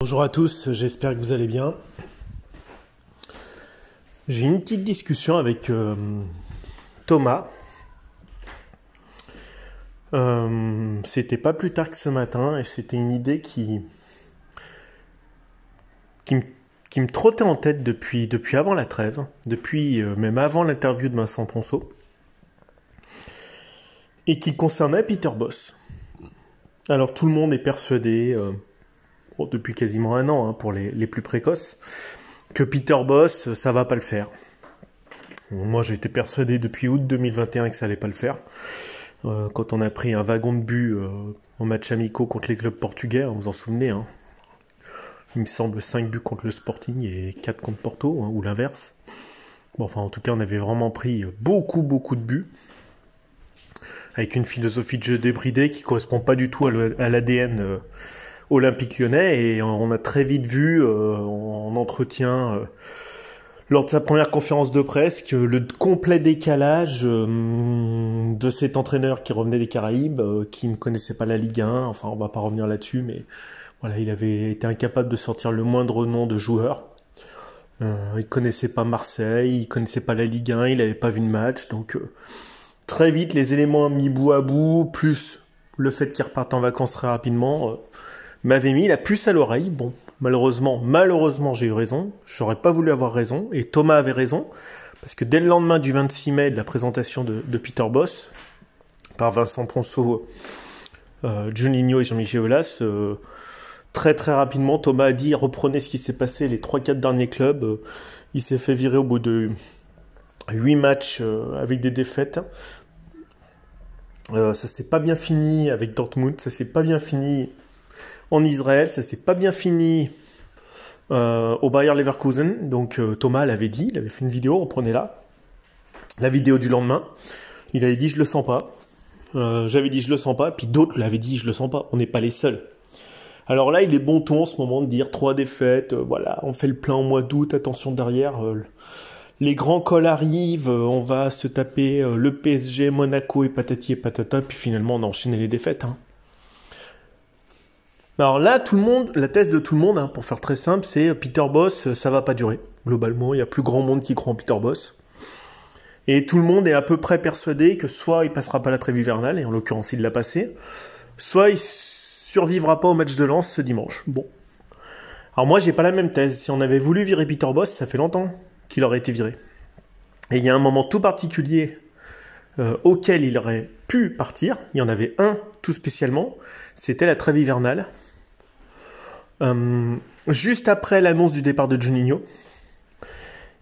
Bonjour à tous, j'espère que vous allez bien. J'ai une petite discussion avec Thomas. C'était pas plus tard que ce matin et c'était une idée qui me trottait en tête depuis avant la trêve, depuis même avant l'interview de Vincent Ponceau, et qui concernait Peter Bosz. Alors tout le monde est persuadé, depuis quasiment un an, pour les plus précoces, que Peter Bosz, ça va pas le faire. Moi, j'ai été persuadé depuis août 2021 que ça allait pas le faire. Quand on a pris un wagon de but en match amicaux contre les clubs portugais, vous vous en souvenez, hein. Il me semble 5 buts contre le Sporting et 4 contre Porto, ou l'inverse. Bon, enfin, en tout cas, on avait vraiment pris beaucoup de buts, avec une philosophie de jeu débridée qui correspond pas du tout à l'ADN olympique lyonnais, et on a très vite vu en entretien lors de sa première conférence de presse que le complet décalage de cet entraîneur qui revenait des Caraïbes, qui ne connaissait pas la Ligue 1, enfin on va pas revenir là-dessus, mais voilà, il avait été incapable de sortir le moindre nom de joueur. Il connaissait pas Marseille, il connaissait pas la Ligue 1, il avait pas vu de match, donc très vite les éléments mis bout à bout, plus le fait qu'il reparte en vacances très rapidement, m'avait mis la puce à l'oreille. Bon, malheureusement, j'ai eu raison. J'aurais pas voulu avoir raison. Et Thomas avait raison. Parce que dès le lendemain du 26 mai de la présentation de Peter Bosz, par Vincent Ponceau, Juninho et Jean-Michel Aulas, très rapidement, Thomas a dit, reprenez ce qui s'est passé les 3-4 derniers clubs. Il s'est fait virer au bout de 8 matchs avec des défaites. Ça s'est pas bien fini avec Dortmund. Ça s'est pas bien fini en Israël, ça s'est pas bien fini au Bayer Leverkusen. Donc Thomas l'avait dit, il avait fait une vidéo, reprenez-la. La vidéo du lendemain, il avait dit je le sens pas. J'avais dit je le sens pas, puis d'autres l'avaient dit je le sens pas. On n'est pas les seuls. Alors là, il est bon ton en ce moment de dire 3 défaites, voilà, on fait le plein au mois d'août, attention derrière, les grands cols arrivent, on va se taper le PSG, Monaco et patati et patata, puis finalement on a enchaîné les défaites, hein. Alors là, la thèse de tout le monde, pour faire très simple, c'est Peter Bosz, ça va pas durer. Globalement, il y a plus grand monde qui croit en Peter Bosz. Et tout le monde est à peu près persuadé que soit il passera pas la trêve hivernale, et en l'occurrence il l'a passé, soit il survivra pas au match de Lens ce dimanche. Bon. Alors moi, j'ai pas la même thèse. Si on avait voulu virer Peter Bosz, ça fait longtemps qu'il aurait été viré. Et il y a un moment tout particulier auquel il aurait pu partir. Il y en avait un tout spécialement. C'était la trêve hivernale. Juste après l'annonce du départ de Juninho.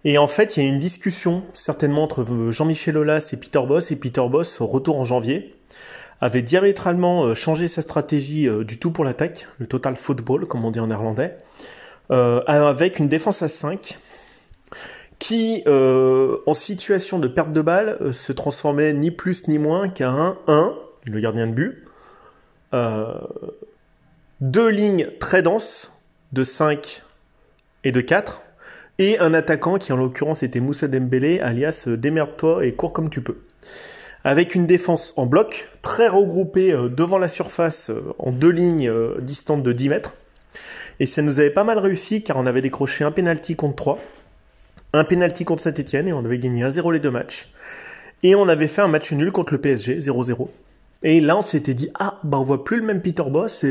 Et en fait, il y a une discussion certainement entre Jean-Michel Aulas et Peter Bosz, au retour en janvier, avait diamétralement changé sa stratégie du tout pour l'attaque, le total football, comme on dit en néerlandais, avec une défense à 5 qui, en situation de perte de balle, se transformait ni plus ni moins qu'à un 1, le gardien de but, 2 lignes très denses, de 5 et de 4, et un attaquant qui en l'occurrence était Moussa Dembélé, alias démerde-toi et cours comme tu peux. Avec une défense en bloc, très regroupée devant la surface, en 2 lignes distantes de 10 mètres. Et ça nous avait pas mal réussi car on avait décroché un penalty contre 3, un penalty contre Saint-Etienne et on avait gagné 1-0 les 2 matchs. Et on avait fait un match nul contre le PSG, 0-0. Et là on s'était dit, on voit plus le même Peter Bosz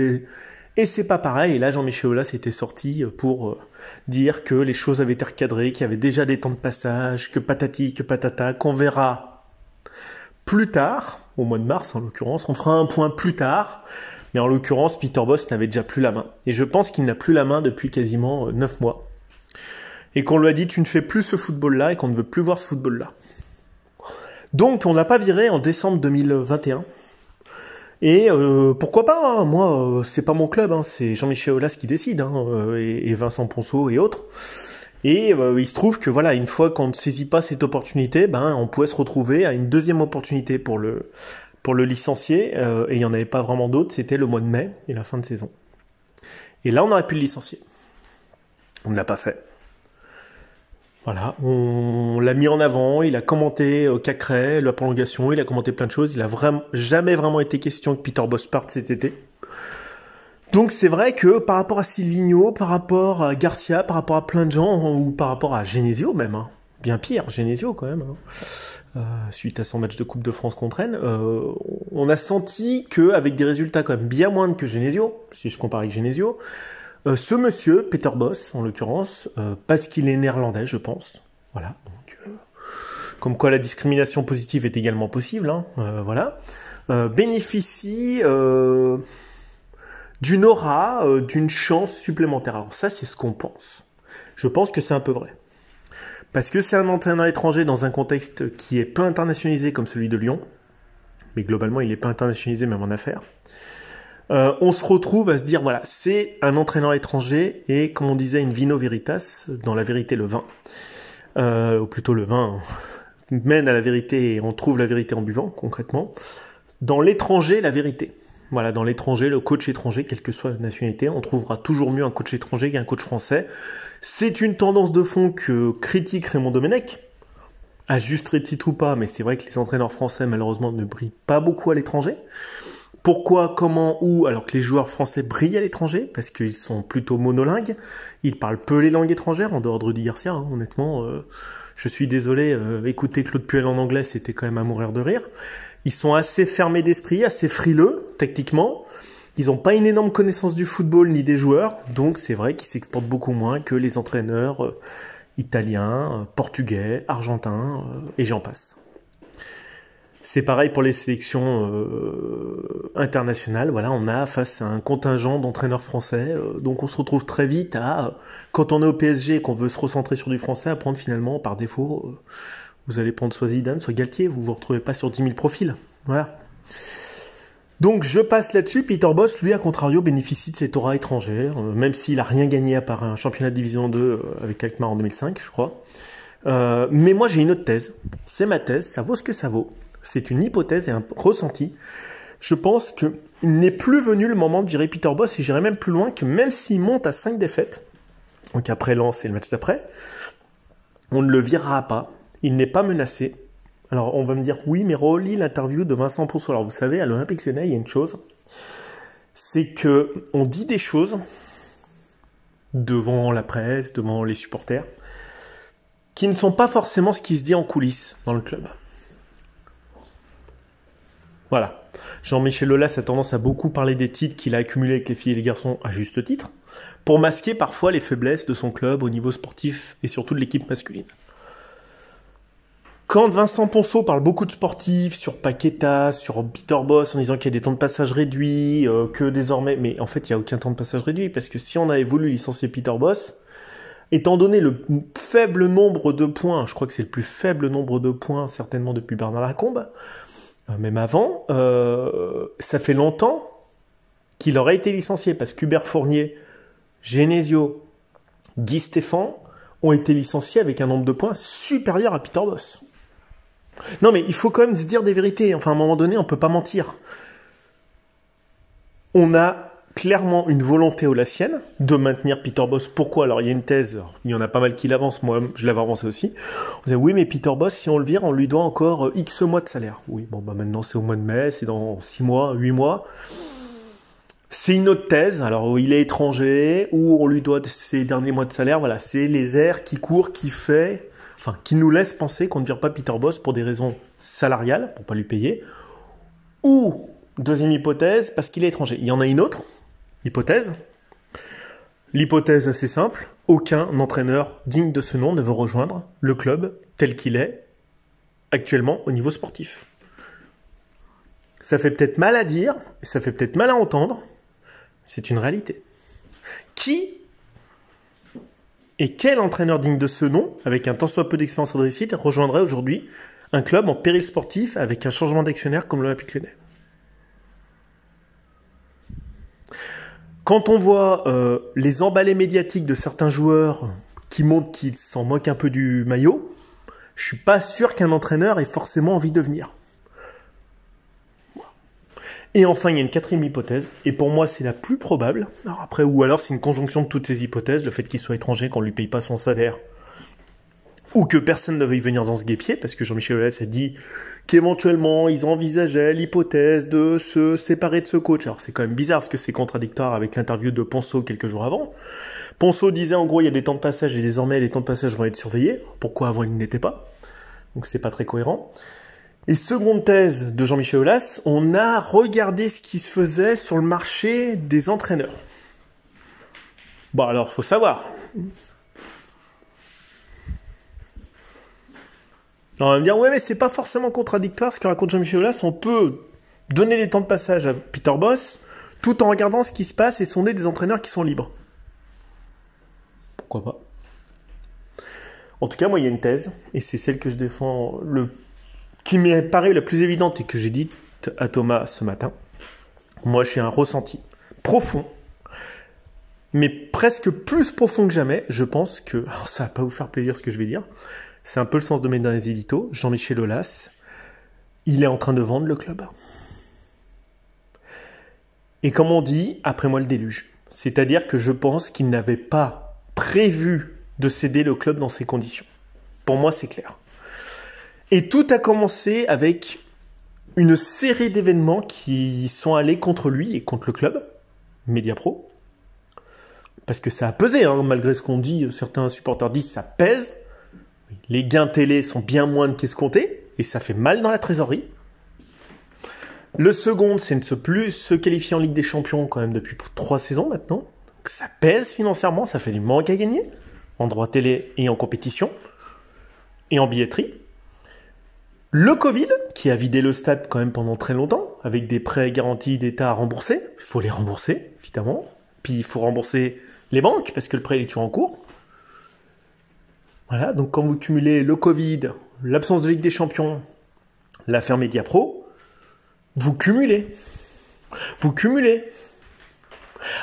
et c'est pas pareil. Et là, Jean-Michel Aulas était sorti pour dire que les choses avaient été recadrées, qu'il y avait déjà des temps de passage, que patati, que patata, qu'on verra plus tard, au mois de mars en l'occurrence. On fera un point plus tard. Mais en l'occurrence, Peter Bosz n'avait déjà plus la main. Et je pense qu'il n'a plus la main depuis quasiment 9 mois. Et qu'on lui a dit, tu ne fais plus ce football-là et qu'on ne veut plus voir ce football-là. Donc, on l'a pas viré en décembre 2021. Et pourquoi pas, hein, moi, c'est pas mon club, c'est Jean-Michel Aulas qui décide, et Vincent Ponceau et autres. Et il se trouve que voilà, une fois qu'on ne saisit pas cette opportunité, on pouvait se retrouver à une deuxième opportunité pour le licencier, et il n'y en avait pas vraiment d'autres, c'était le mois de mai et la fin de saison. Et là, on aurait pu le licencier. On ne l'a pas fait. Voilà, on l'a mis en avant, il a commenté Cacré, la prolongation, il a commenté plein de choses, il a jamais vraiment été question que Peter Bosz parte cet été. Donc c'est vrai que par rapport à Silvinho, par rapport à Garcia, par rapport à plein de gens, ou par rapport à Genesio même, hein, bien pire, Genesio quand même, suite à son match de Coupe de France contre Rennes, on a senti qu'avec des résultats quand même bien moindres que Genesio, si je compare avec Genesio, ce monsieur, Peter Bosz en l'occurrence, parce qu'il est néerlandais je pense, voilà, donc, comme quoi la discrimination positive est également possible, hein, voilà, bénéficie d'une aura, d'une chance supplémentaire. Alors ça c'est ce qu'on pense. Je pense que c'est un peu vrai. Parce que c'est un entraîneur étranger dans un contexte qui est peu internationalisé comme celui de Lyon, mais globalement il est pas internationalisé même en affaires. On se retrouve à se dire, voilà, c'est un entraîneur étranger et comme on disait, une vino veritas, dans la vérité le vin, ou plutôt le vin mène à la vérité et on trouve la vérité en buvant concrètement. Dans l'étranger, la vérité. Voilà, dans l'étranger, le coach étranger, quelle que soit la nationalité, on trouvera toujours mieux un coach étranger qu'un coach français. C'est une tendance de fond que critique Raymond Domenech, à juste titre ou pas, mais c'est vrai que les entraîneurs français, malheureusement, ne brillent pas beaucoup à l'étranger. Pourquoi, comment, où, alors que les joueurs français brillent à l'étranger, parce qu'ils sont plutôt monolingues, ils parlent peu les langues étrangères, en dehors de Rudy Garcia, hein, honnêtement, je suis désolé, écouter Claude Puel en anglais, c'était quand même à mourir de rire. Ils sont assez fermés d'esprit, assez frileux, techniquement. Ils n'ont pas une énorme connaissance du football ni des joueurs, donc c'est vrai qu'ils s'exportent beaucoup moins que les entraîneurs italiens, portugais, argentins, et j'en passe. C'est pareil pour les sélections internationales. Voilà, on a face à un contingent d'entraîneurs français, donc on se retrouve très vite à, quand on est au PSG et qu'on veut se recentrer sur du français, à prendre finalement par défaut... vous allez prendre soit Zidane, soit Galtier, vous vous retrouvez pas sur 10 000 profils. Voilà. Donc je passe là-dessus. Peter Bosz, lui, à contrario, bénéficie de cette aura étrangère, même s'il a rien gagné à part un championnat de division 2 avec Alkmaar en 2005, je crois. Mais moi, j'ai une autre thèse. C'est ma thèse, ça vaut ce que ça vaut. C'est une hypothèse et un ressenti. Je pense qu'il n'est plus venu le moment de virer Peter Bosz, et j'irai même plus loin que même s'il monte à 5 défaites, donc après Lens et le match d'après, on ne le virera pas. Il n'est pas menacé. Alors, on va me dire, oui, mais relis l'interview de Vincent Ponceau. Alors, vous savez, à l'Olympique Lyonnais, il y a une chose, c'est que on dit des choses devant la presse, devant les supporters, qui ne sont pas forcément ce qui se dit en coulisses dans le club. Voilà. Jean-Michel Aulas a tendance à beaucoup parler des titres qu'il a accumulés avec les filles et les garçons, à juste titre, pour masquer parfois les faiblesses de son club au niveau sportif et surtout de l'équipe masculine. Quand Vincent Ponceau parle beaucoup de sportifs, sur Paqueta, sur Peter Bosz, en disant qu'il y a des temps de passage réduits, que désormais... Mais en fait, il n'y a aucun temps de passage réduit, parce que si on avait voulu licencier Peter Bosz, étant donné le faible nombre de points, je crois que c'est le plus faible nombre de points, certainement depuis Bernard Lacombe, même avant, ça fait longtemps qu'il aurait été licencié, parce qu'Hubert Fournier, Genesio, Guy Stéphane ont été licenciés avec un nombre de points supérieur à Peter Bosz. Non mais il faut quand même se dire des vérités, enfin à un moment donné on peut pas mentir. On a clairement une volonté aulacienne de maintenir Peter Bosz. Pourquoi? Alors il y a une thèse, il y en a pas mal qui l'avancent, moi je l'avais avancé aussi. On disait oui mais Peter Bosz, si on le vire, on lui doit encore X mois de salaire. Oui bon bah maintenant c'est au mois de mai, c'est dans 6 mois, 8 mois. C'est une autre thèse, alors il est étranger, ou on lui doit ses derniers mois de salaire, voilà, c'est les airs qui courent, qui nous laissent penser qu'on ne vire pas Peter Bosz pour des raisons salariales, pour pas lui payer, ou, deuxième hypothèse, parce qu'il est étranger. Il y en a une autre hypothèse, l'hypothèse assez simple, aucun entraîneur digne de ce nom ne veut rejoindre le club tel qu'il est actuellement au niveau sportif. Ça fait peut-être mal à dire, et ça fait peut-être mal à entendre, c'est une réalité. Qui et quel entraîneur digne de ce nom, avec un tant soit peu d'expérience et de réussite, rejoindrait aujourd'hui un club en péril sportif avec un changement d'actionnaire comme l'Olympique Lyonnais? Quand on voit les emballés médiatiques de certains joueurs qui montrent qu'ils s'en moquent un peu du maillot, je suis pas sûr qu'un entraîneur ait forcément envie de venir. Et enfin, il y a une quatrième hypothèse, et pour moi, c'est la plus probable. Alors après, ou alors c'est une conjonction de toutes ces hypothèses, le fait qu'il soit étranger, qu'on ne lui paye pas son salaire, ou que personne ne veuille venir dans ce guêpier, parce que Jean-Michel Aulas a dit qu'éventuellement ils envisageaient l'hypothèse de se séparer de ce coach. Alors c'est quand même bizarre, parce que c'est contradictoire avec l'interview de Ponceau quelques jours avant. Ponceau disait en gros il y a des temps de passage et désormais les temps de passage vont être surveillés. Pourquoi avant ils n'étaient pas? Donc c'est pas très cohérent. Et seconde thèse de Jean-Michel Aulas, on a regardé ce qui se faisait sur le marché des entraîneurs. Bon alors faut savoir. On va me dire, ouais, mais c'est pas forcément contradictoire ce que raconte Jean-Michel Aulas. On peut donner des temps de passage à Peter Bosz tout en regardant ce qui se passe et sonder des entraîneurs qui sont libres. Pourquoi pas? En tout cas, moi, il y a une thèse, et c'est celle que je défends, qui m'est paru la plus évidente et que j'ai dite à Thomas ce matin. Moi, j'ai un ressenti profond, mais presque plus profond que jamais. Je pense que, alors ça va pas vous faire plaisir ce que je vais dire, c'est un peu le sens de mes derniers éditos. Jean-Michel Aulas, il est en train de vendre le club. Et comme on dit, après moi le déluge. C'est-à-dire que je pense qu'il n'avait pas prévu de céder le club dans ces conditions. Pour moi, c'est clair. Et tout a commencé avec une série d'événements qui sont allés contre lui et contre le club, Mediapro. Parce que ça a pesé, hein, malgré ce qu'on dit, certains supporters disent ça pèse. Les gains télé sont bien moindres qu'escomptés, et ça fait mal dans la trésorerie. Le second, c'est de ne plus se qualifier en Ligue des Champions quand même depuis 3 saisons maintenant. Donc ça pèse financièrement, ça fait du manque à gagner, en droit télé et en compétition, et en billetterie. Le Covid, qui a vidé le stade quand même pendant très longtemps, avec des prêts garantis d'État à rembourser. Il faut les rembourser, évidemment. Puis il faut rembourser les banques, parce que le prêt est toujours en cours. Voilà, donc quand vous cumulez le Covid, l'absence de Ligue des Champions, l'affaire Mediapro, vous cumulez. Vous cumulez.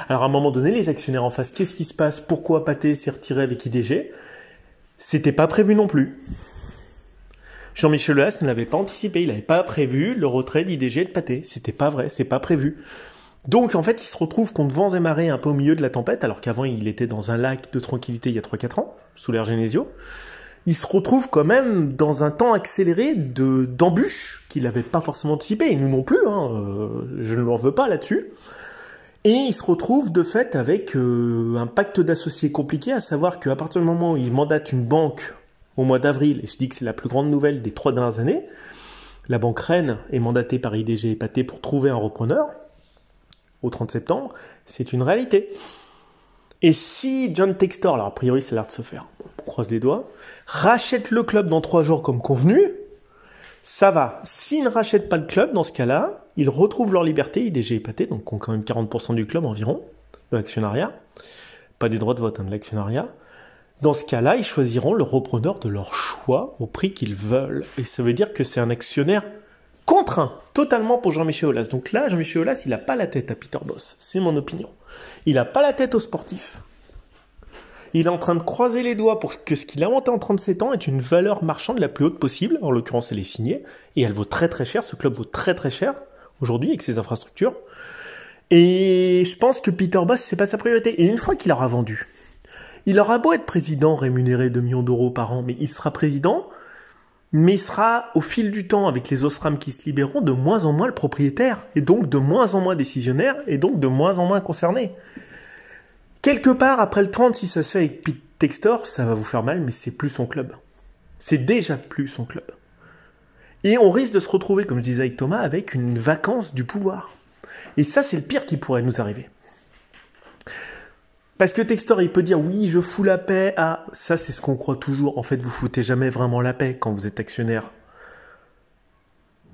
Alors à un moment donné, les actionnaires en face, qu'est-ce qui se passe? Pourquoi Pathé s'est retiré avec IDG? C'était pas prévu non plus. Jean-Michel Aulas ne l'avait pas anticipé, il n'avait pas prévu le retrait d'IDG et de Pathé. C'était pas vrai, c'est pas prévu. Donc en fait, il se retrouve contre vents et marées un peu au milieu de la tempête, alors qu'avant il était dans un lac de tranquillité il y a 3-4 ans, sous l'ère Genesio. Il se retrouve quand même dans un temps accéléré d'embûches qu'il n'avait pas forcément anticipé, et nous non plus, hein, je ne l'en veux pas là-dessus. Et il se retrouve de fait avec un pacte d'associés compliqué, à savoir qu'à partir du moment où il mandate une banque au mois d'avril, et je dis que c'est la plus grande nouvelle des 3 dernières années, la banque Rennes est mandatée par IDG et Pathé pour trouver un repreneur, au 30 septembre, c'est une réalité. Et si John Textor, alors a priori ça a l'air de se faire, on croise les doigts, rachète le club dans 3 jours comme convenu, ça va. S'ils ne rachètent pas le club, dans ce cas-là, ils retrouvent leur liberté, IDG et Pathé, donc ont quand même 40% du club environ, de l'actionnariat, pas des droits de vote, hein, de l'actionnariat. Dans ce cas-là, ils choisiront le repreneur de leur choix au prix qu'ils veulent. Et ça veut dire que c'est un actionnaire contraint totalement pour Jean-Michel Aulas. Donc là, Jean-Michel Aulas, il n'a pas la tête à Peter Bosz. C'est mon opinion. Il n'a pas la tête aux sportifs. Il est en train de croiser les doigts pour que ce qu'il a monté en 37 ans est une valeur marchande la plus haute possible. En l'occurrence, elle est signée. Et elle vaut très très cher. Ce club vaut très très cher aujourd'hui avec ses infrastructures. Et je pense que Peter Bosz, c'est pas sa priorité. Et une fois qu'il aura vendu, il aura beau être président rémunéré 2 millions d'euros par an, mais il sera président, mais il sera, au fil du temps, avec les Osram qui se libéreront, de moins en moins le propriétaire, et donc de moins en moins décisionnaire, et donc de moins en moins concerné. Quelque part, après le 30, si ça se fait avec Pete Textor, ça va vous faire mal, mais c'est plus son club. C'est déjà plus son club. Et on risque de se retrouver, comme je disais avec Thomas, avec une vacance du pouvoir. Et ça, c'est le pire qui pourrait nous arriver. Parce que Textor, il peut dire, oui, je fous la paix. Ah, ça, c'est ce qu'on croit toujours. En fait, vous foutez jamais vraiment la paix quand vous êtes actionnaire.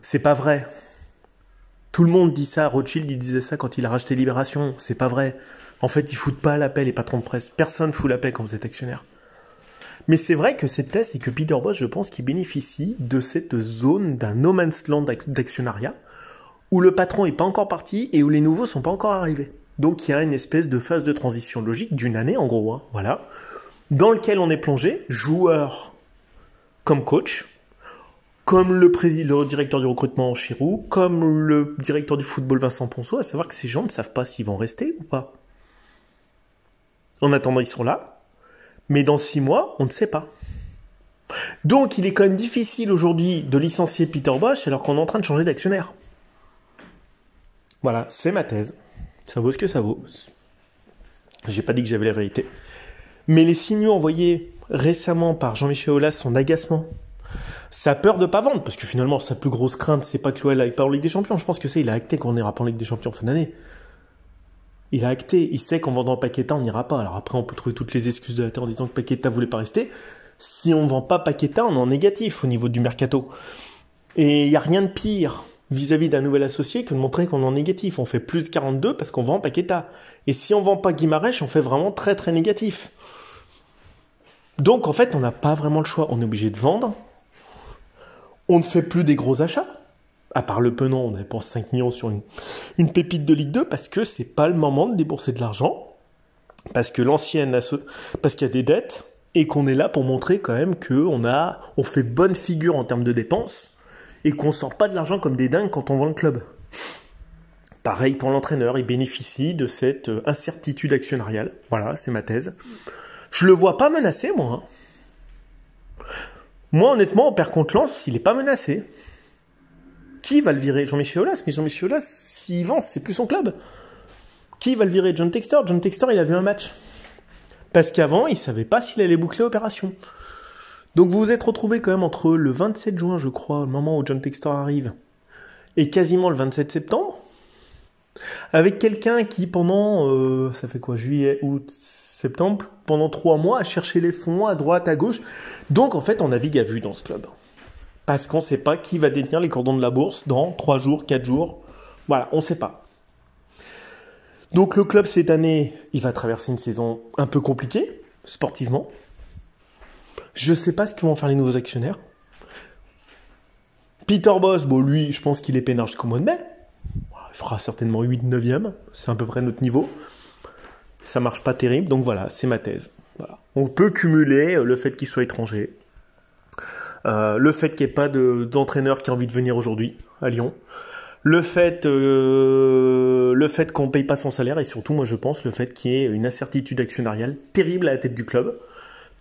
C'est pas vrai. Tout le monde dit ça. Rothschild, il disait ça quand il a racheté Libération. C'est pas vrai. En fait, ils foutent pas la paix, les patrons de presse. Personne fout la paix quand vous êtes actionnaire. Mais c'est vrai que cette thèse, c'est que Peter Bosz, je pense, qu'il bénéficie de cette zone d'un no man's land d'actionnariat où le patron est pas encore parti et où les nouveaux sont pas encore arrivés. Donc il y a une espèce de phase de transition logique d'une année en gros, hein, voilà, dans lequel on est plongé, joueur comme coach, comme le directeur du recrutement Chirou, comme le directeur du football Vincent Ponceau, à savoir que ces gens ne savent pas s'ils vont rester ou pas. En attendant, ils sont là, mais dans 6 mois, on ne sait pas. Donc il est quand même difficile aujourd'hui de licencier Peter Bosz alors qu'on est en train de changer d'actionnaire. Voilà, c'est ma thèse. Ça vaut ce que ça vaut. J'ai pas dit que j'avais la vérité. Mais les signaux envoyés récemment par Jean-Michel Aulas, son agacement, sa peur de pas vendre, parce que finalement sa plus grosse crainte c'est pas que l'OL aille pas en Ligue des Champions. Je pense que il a acté qu'on n'ira pas en Ligue des Champions en fin d'année. Il a acté, il sait qu'en vendant Paqueta on n'ira pas. Alors après on peut trouver toutes les excuses de la terre en disant que Paqueta voulait pas rester. Si on vend pas Paqueta, on est en négatif au niveau du mercato. Et il n'y a rien de pire vis-à-vis d'un nouvel associé que de montrer qu'on est en négatif. On fait plus 42 parce qu'on vend Paqueta. Et si on vend pas Guimarães, on fait vraiment très très négatif. Donc en fait, on n'a pas vraiment le choix. On est obligé de vendre. On ne fait plus des gros achats. À part Le Penon, on dépense 5 millions sur une pépite de Ligue 2 parce que c'est pas le moment de débourser de l'argent. Parce que parce qu'il y a des dettes et qu'on est là pour montrer quand même on fait bonne figure en termes de dépenses et qu'on sort pas de l'argent comme des dingues quand on vend le club. Pareil pour l'entraîneur, il bénéficie de cette incertitude actionnariale. Voilà, c'est ma thèse. Je le vois pas menacé, moi. Moi, honnêtement, au père contre Lens, il est pas menacé. Qui va le virer? Jean-Michel Aulas. Mais Jean-Michel Aulas, s'il vend, c'est plus son club. Qui va le virer? John Textor. John Textor, il a vu un match. Parce qu'avant, il savait pas s'il allait boucler l'opération. Donc vous vous êtes retrouvé quand même entre le 27 juin, je crois, le moment où John Textor arrive, et quasiment le 27 septembre, avec quelqu'un qui pendant, ça fait quoi, juillet, août, septembre, pendant 3 mois, a cherché les fonds à droite, à gauche. Donc en fait, on navigue à vue dans ce club. Parce qu'on ne sait pas qui va détenir les cordons de la bourse dans 3 jours, 4 jours. Voilà, on ne sait pas. Donc le club, cette année, il va traverser une saison un peu compliquée, sportivement. Je ne sais pas ce que vont faire les nouveaux actionnaires. Peter Bosz, bon lui, je pense qu'il est peinard jusqu'au mois de mai. Il fera certainement 8-9e, c'est à peu près notre niveau. Ça marche pas terrible, donc voilà, c'est ma thèse. Voilà. On peut cumuler le fait qu'il soit étranger, le fait qu'il n'y ait pas d'entraîneur qui a envie de venir aujourd'hui à Lyon, le fait qu'on ne paye pas son salaire et surtout, moi je pense, le fait qu'il y ait une incertitude actionnariale terrible à la tête du club.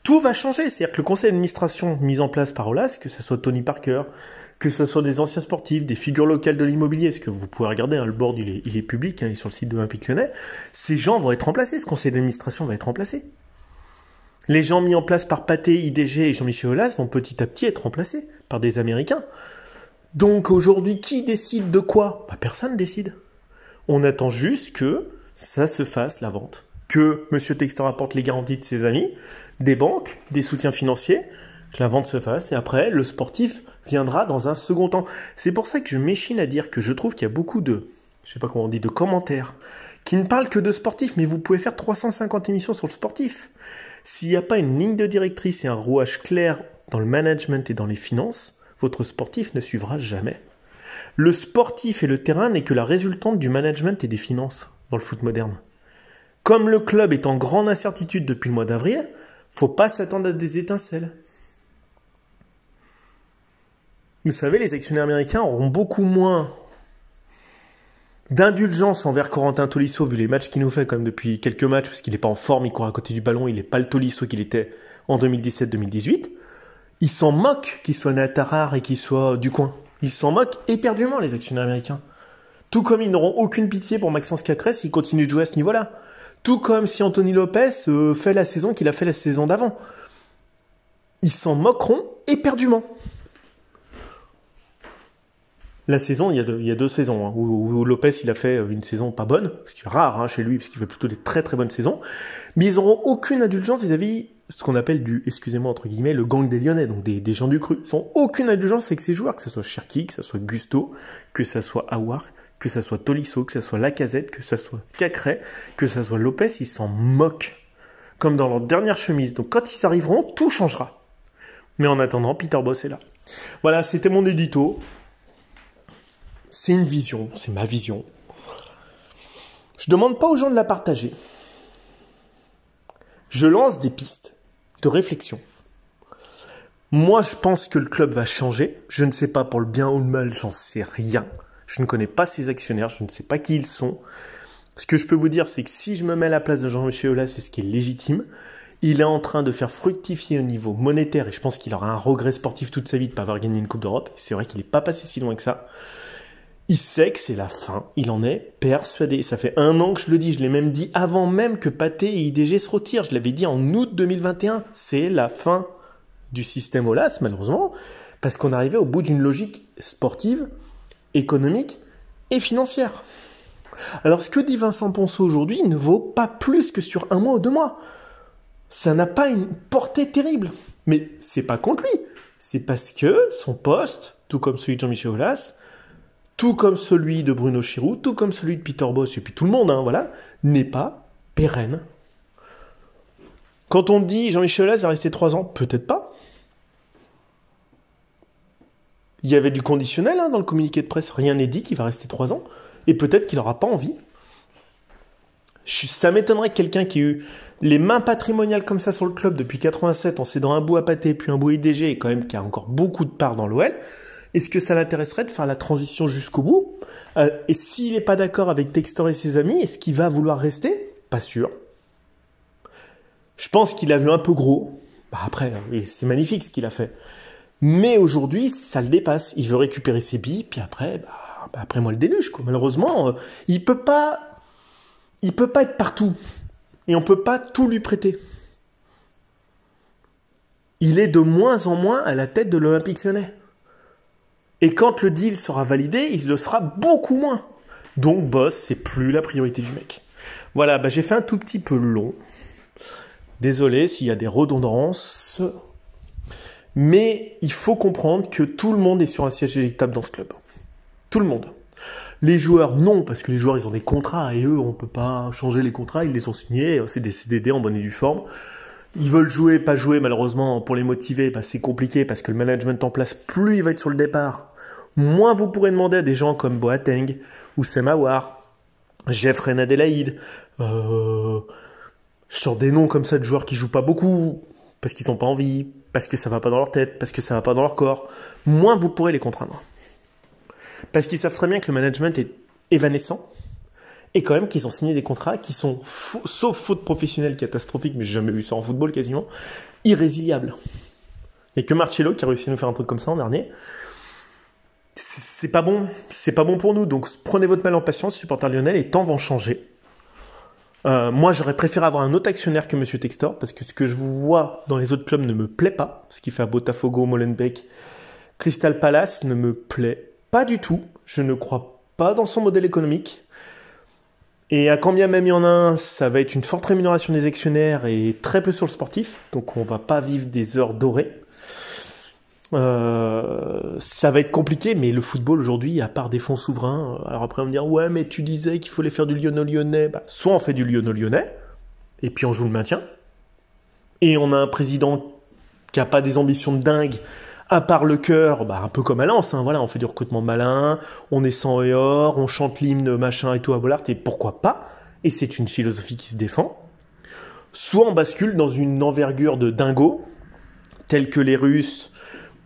Tout va changer, c'est-à-dire que le conseil d'administration mis en place par Aulas, que ce soit Tony Parker, que ce soit des anciens sportifs, des figures locales de l'immobilier, parce que vous pouvez regarder, le board il est public, il est sur le site de l'Olympique Lyonnais, ces gens vont être remplacés, ce conseil d'administration va être remplacé. Les gens mis en place par Pathé, IDG et Jean-Michel Aulas vont petit à petit être remplacés par des Américains. Donc aujourd'hui, qui décide de quoi? Personne ne décide. On attend juste que ça se fasse, la vente. Que M. Textor apporte les garanties de ses amis, des banques, des soutiens financiers, que la vente se fasse, et après, le sportif viendra dans un second temps. C'est pour ça que je m'échine à dire que je trouve qu'il y a beaucoup de, je sais pas comment on dit, de commentaires, qui ne parlent que de sportifs, mais vous pouvez faire 350 émissions sur le sportif. S'il n'y a pas une ligne de directrice et un rouage clair dans le management et dans les finances, votre sportif ne suivra jamais. Le sportif et le terrain n'est que la résultante du management et des finances dans le foot moderne. Comme le club est en grande incertitude depuis le mois d'avril, faut pas s'attendre à des étincelles. Vous savez, les actionnaires américains auront beaucoup moins d'indulgence envers Corentin Tolisso, vu les matchs qu'il nous fait quand même depuis quelques matchs, parce qu'il n'est pas en forme, il court à côté du ballon, il n'est pas le Tolisso qu'il était en 2017-2018. Ils s'en moquent qu'il soit Natarar et qu'il soit du coin. Ils s'en moquent éperdument, les actionnaires américains. Tout comme ils n'auront aucune pitié pour Maxence Cacrès s'il continue de jouer à ce niveau-là. Tout comme si Anthony Lopez fait la saison qu'il a fait la saison d'avant. Ils s'en moqueront éperdument. La saison, il y a 2 saisons, où Lopez il a fait une saison pas bonne, ce qui est rare chez lui, parce qu'il fait plutôt des très très bonnes saisons, mais ils n'auront aucune indulgence vis-à-vis ce qu'on appelle excusez-moi entre guillemets, le gang des Lyonnais, donc des gens du cru. Ils n'ont aucune indulgence avec ces joueurs, que ce soit Cherki, que ce soit Gusto, que ce soit Aouar, que ce soit Tolisso, que ce soit Lacazette, que ce soit Cacré, que ce soit Lopez, ils s'en moquent, comme dans leur dernière chemise. Donc quand ils arriveront, tout changera. Mais en attendant, Peter Bosz est là. Voilà, c'était mon édito. C'est une vision, c'est ma vision. Je demande pas aux gens de la partager. Je lance des pistes de réflexion. Moi, je pense que le club va changer. Je ne sais pas pour le bien ou le mal, j'en sais rien. Je ne connais pas ses actionnaires, je ne sais pas qui ils sont. Ce que je peux vous dire, c'est que si je me mets à la place de Jean-Michel Aulas, c'est ce qui est légitime. Il est en train de faire fructifier au niveau monétaire, et je pense qu'il aura un regret sportif toute sa vie de ne pas avoir gagné une Coupe d'Europe. C'est vrai qu'il n'est pas passé si loin que ça. Il sait que c'est la fin, il en est persuadé. Ça fait 1 an que je le dis, je l'ai même dit avant même que Pathé et IDG se retirent. Je l'avais dit en août 2021, c'est la fin du système Aulas, malheureusement, parce qu'on arrivait au bout d'une logique sportive, économique et financière. Alors ce que dit Vincent Ponceau aujourd'hui ne vaut pas plus que sur 1 mois ou 2 mois. Ça n'a pas une portée terrible. Mais c'est pas contre lui, c'est parce que son poste, tout comme celui de Jean-Michel Aulas, tout comme celui de Bruno Chiroux, tout comme celui de Peter Bosz, et puis tout le monde, voilà, n'est pas pérenne. Quand on dit Jean-Michel Aulas va rester 3 ans, peut-être pas. Il y avait du conditionnel dans le communiqué de presse, rien n'est dit qu'il va rester 3 ans, et peut-être qu'il n'aura pas envie. Ça m'étonnerait que quelqu'un qui ait eu les mains patrimoniales comme ça sur le club depuis 87, en cédant un bout à Pathé, puis un bout à IDG, et quand même qui a encore beaucoup de parts dans l'OL, est-ce que ça l'intéresserait de faire la transition jusqu'au bout? Et s'il n'est pas d'accord avec Textor et ses amis, est-ce qu'il va vouloir rester? Pas sûr. Je pense qu'il a vu un peu gros. Après, c'est magnifique ce qu'il a fait. Mais aujourd'hui, ça le dépasse. Il veut récupérer ses billes, puis après, après moi le déluge, quoi. Malheureusement, il peut pas être partout. Et on peut pas tout lui prêter. Il est de moins en moins à la tête de l'Olympique Lyonnais. Et quand le deal sera validé, il le sera beaucoup moins. Donc Bosz, c'est plus la priorité du mec. Voilà, j'ai fait un tout petit peu long. Désolé s'il y a des redondances. Mais il faut comprendre que tout le monde est sur un siège éjectable dans ce club. Tout le monde. Les joueurs, non, parce que les joueurs, ils ont des contrats, et eux, on ne peut pas changer les contrats, ils les ont signés, c'est des CDD en bonne et due forme. Ils veulent jouer, pas jouer, malheureusement, pour les motiver, c'est compliqué, parce que le management en place, plus il va être sur le départ, moins vous pourrez demander à des gens comme Boateng, Oussem Aouar, Jeffrey Adelaide, je sors des noms comme ça de joueurs qui jouent pas beaucoup, parce qu'ils n'ont pas envie, parce que ça va pas dans leur tête, parce que ça va pas dans leur corps, moins vous pourrez les contraindre. Parce qu'ils savent très bien que le management est évanescent, et quand même qu'ils ont signé des contrats qui sont, sauf faute professionnelle catastrophique, mais j'ai jamais vu ça en football quasiment, irrésiliables. Et que Marcello qui a réussi à nous faire un truc comme ça en dernier, c'est pas bon pour nous. Donc prenez votre mal en patience, supporters lyonnais, les temps vont changer. Moi, j'aurais préféré avoir un autre actionnaire que Monsieur Textor, parce que ce que je vois dans les autres clubs ne me plaît pas. Ce qu'il fait à Botafogo, Molenbeek, Crystal Palace ne me plaît pas du tout. Je ne crois pas dans son modèle économique. Et à quand bien même il y en a un, ça va être une forte rémunération des actionnaires et très peu sur le sportif. Donc on va pas vivre des heures dorées. Ça va être compliqué, mais le football aujourd'hui, à part des fonds souverains, alors après on va me dire ouais mais tu disais qu'il fallait faire du Lyonno-Lyonnais, soit on fait du Lyonno-Lyonnais, et puis on joue le maintien, et on a un président qui a pas des ambitions de dingue, à part le cœur, un peu comme à Lens, voilà, on fait du recrutement malin, on est sang et or, on chante l'hymne machin et tout à Bollard, et pourquoi pas, et c'est une philosophie qui se défend, soit on bascule dans une envergure de dingo, telle que les Russes,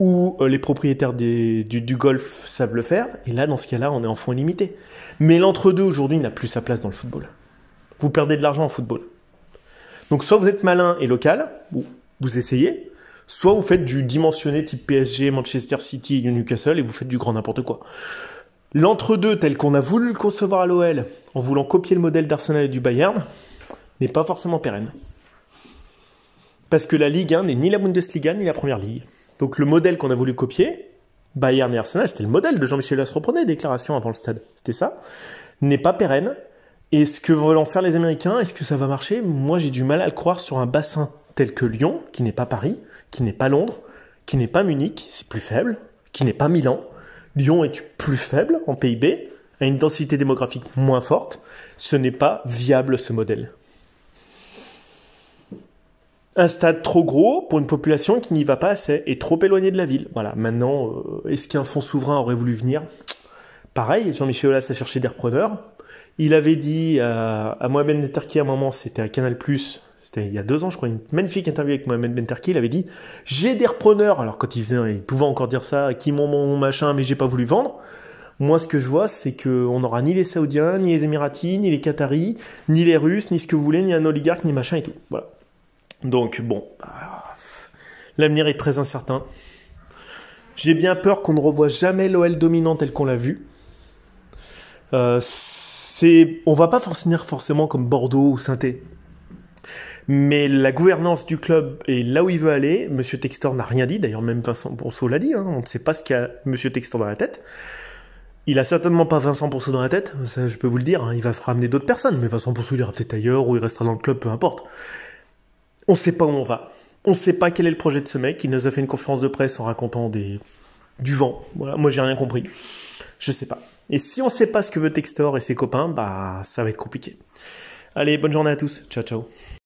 où les propriétaires du golf savent le faire, et là, dans ce cas-là, on est en fonds illimité. Mais l'entre-deux, aujourd'hui, n'a plus sa place dans le football. Vous perdez de l'argent en football. Donc, soit vous êtes malin et local, ou vous essayez, soit vous faites du dimensionné type PSG, Manchester City, Newcastle, et vous faites du grand n'importe quoi. L'entre-deux, tel qu'on a voulu le concevoir à l'OL, en voulant copier le modèle d'Arsenal et du Bayern, n'est pas forcément pérenne. Parce que la Ligue 1 n'est ni la Bundesliga, ni la Première Ligue. Donc le modèle qu'on a voulu copier, Bayern et Arsenal, c'était le modèle de Jean-Michel Aulas, reprenez les déclarations avant le stade, c'était ça, n'est pas pérenne. Et ce que veulent en faire les Américains, est-ce que ça va marcher? Moi j'ai du mal à le croire sur un bassin tel que Lyon, qui n'est pas Paris, qui n'est pas Londres, qui n'est pas Munich, c'est plus faible, qui n'est pas Milan. Lyon est plus faible en PIB, a une densité démographique moins forte, ce n'est pas viable ce modèle. Un stade trop gros pour une population qui n'y va pas assez et trop éloignée de la ville. Voilà, maintenant, est-ce qu'un fonds souverain aurait voulu venir? Pareil, Jean-Michel Aulas a cherché des repreneurs. Il avait dit à Mohamed Benterki à un moment, c'était à Canal+, c'était il y a 2 ans je crois, une magnifique interview avec Mohamed Benterki, il avait dit « J'ai des repreneurs ». Alors quand il pouvait encore dire ça, qui m'ont mon machin mais j'ai pas voulu vendre. Moi ce que je vois c'est qu'on n'aura ni les Saoudiens, ni les Émiratis, ni les Qataris, ni les Russes, ni ce que vous voulez, ni un oligarque, ni machin et tout. Voilà. Donc bon, l'avenir est très incertain. J'ai bien peur qu'on ne revoie jamais l'OL dominant tel qu'on l'a vu. On va pas finir forcément comme Bordeaux ou Saint-Étienne. Mais la gouvernance du club est là où il veut aller. Monsieur Textor n'a rien dit. D'ailleurs, même Vincent Bourseau l'a dit. Hein. On ne sait pas ce qu'a Monsieur Textor dans la tête. Il a certainement pas Vincent Bourseau dans la tête. Ça, je peux vous le dire. Hein. Il va ramener d'autres personnes. Mais Vincent Bourseau, il ira peut-être ailleurs ou il restera dans le club, peu importe. On ne sait pas où on va. On ne sait pas quel est le projet de ce mec. Il nous a fait une conférence de presse en racontant du vent. Voilà. Moi, j'ai rien compris. Je sais pas. Et si on ne sait pas ce que veut Textor et ses copains, bah, ça va être compliqué. Allez, bonne journée à tous. Ciao, ciao.